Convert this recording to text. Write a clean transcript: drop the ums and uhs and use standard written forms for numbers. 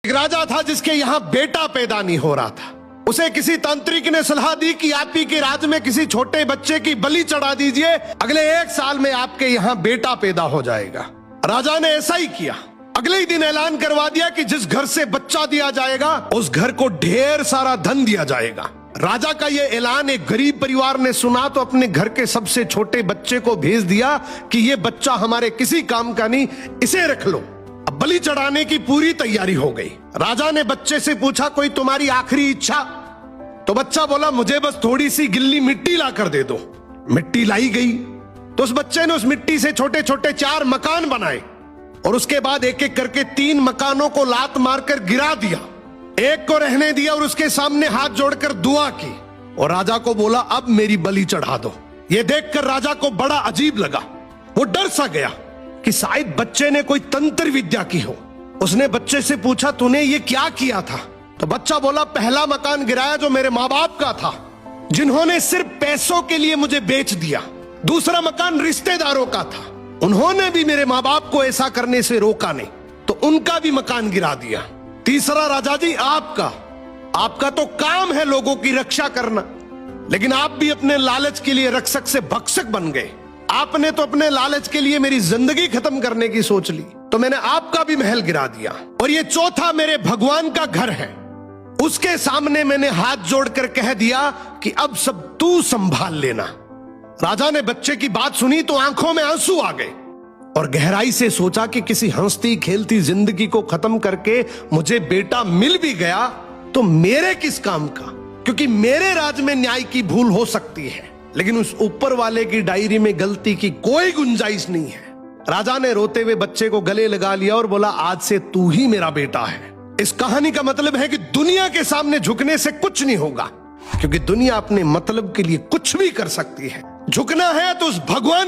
एक राजा था जिसके यहाँ बेटा पैदा नहीं हो रहा था। उसे किसी तांत्रिक ने सलाह दी कि आप ही के राज्य में किसी छोटे बच्चे की बलि चढ़ा दीजिए, अगले 1 साल में आपके यहाँ बेटा पैदा हो जाएगा। राजा ने ऐसा ही किया। अगले ही दिन ऐलान करवा दिया कि जिस घर से बच्चा दिया जाएगा उस घर को ढेर सारा धन दिया जाएगा। राजा का ये ऐलान एक गरीब परिवार ने सुना तो अपने घर के सबसे छोटे बच्चे को भेज दिया कि ये बच्चा हमारे किसी काम का नहीं, इसे रख लो। अब बलि चढ़ाने की पूरी तैयारी हो गई। राजा ने बच्चे से पूछा, कोई तुम्हारी आखिरी इच्छा? तो बच्चा बोला, मुझे बस थोड़ी सी गिल्ली मिट्टी ला कर दे दो। मिट्टी लाई गई तो उस बच्चे ने उस मिट्टी से छोटे छोटे 4 मकान बनाए और उसके बाद एक एक करके 3 मकानों को लात मारकर गिरा दिया। एक को रहने दिया और उसके सामने हाथ जोड़कर दुआ की और राजा को बोला, अब मेरी बलि चढ़ा दो। यह देखकर राजा को बड़ा अजीब लगा। वो डर सा गया कि शायद बच्चे ने कोई तंत्र विद्या की हो। उसने बच्चे से पूछा, तूने ये क्या किया था? तो बच्चा बोला, पहला मकान गिराया जो मेरे माँ बाप का था, जिन्होंने सिर्फ पैसों के लिए मुझे बेच दिया। दूसरा मकान रिश्तेदारों का था, उन्होंने भी मेरे माँ बाप को ऐसा करने से रोका नहीं, तो उनका भी मकान गिरा दिया। तीसरा राजा जी आपका तो काम है लोगों की रक्षा करना, लेकिन आप भी अपने लालच के लिए रक्षक से भक्षक बन गए। आपने तो अपने लालच के लिए मेरी जिंदगी खत्म करने की सोच ली, तो मैंने आपका भी महल गिरा दिया। और ये चौथा मेरे भगवान का घर है, उसके सामने मैंने हाथ जोड़कर कह दिया कि अब सब तू संभाल लेना। राजा ने बच्चे की बात सुनी तो आंखों में आंसू आ गए और गहराई से सोचा कि किसी हंसती खेलती जिंदगी को खत्म करके मुझे बेटा मिल भी गया तो मेरे किस काम का, क्योंकि मेरे राज में न्याय की भूल हो सकती है लेकिन उस ऊपर वाले की डायरी में गलती की कोई गुंजाइश नहीं है। राजा ने रोते हुए बच्चे को गले लगा लिया और बोला, आज से तू ही मेरा बेटा है। इस कहानी का मतलब है कि दुनिया के सामने झुकने से कुछ नहीं होगा, क्योंकि दुनिया अपने मतलब के लिए कुछ भी कर सकती है। झुकना है तो उस भगवान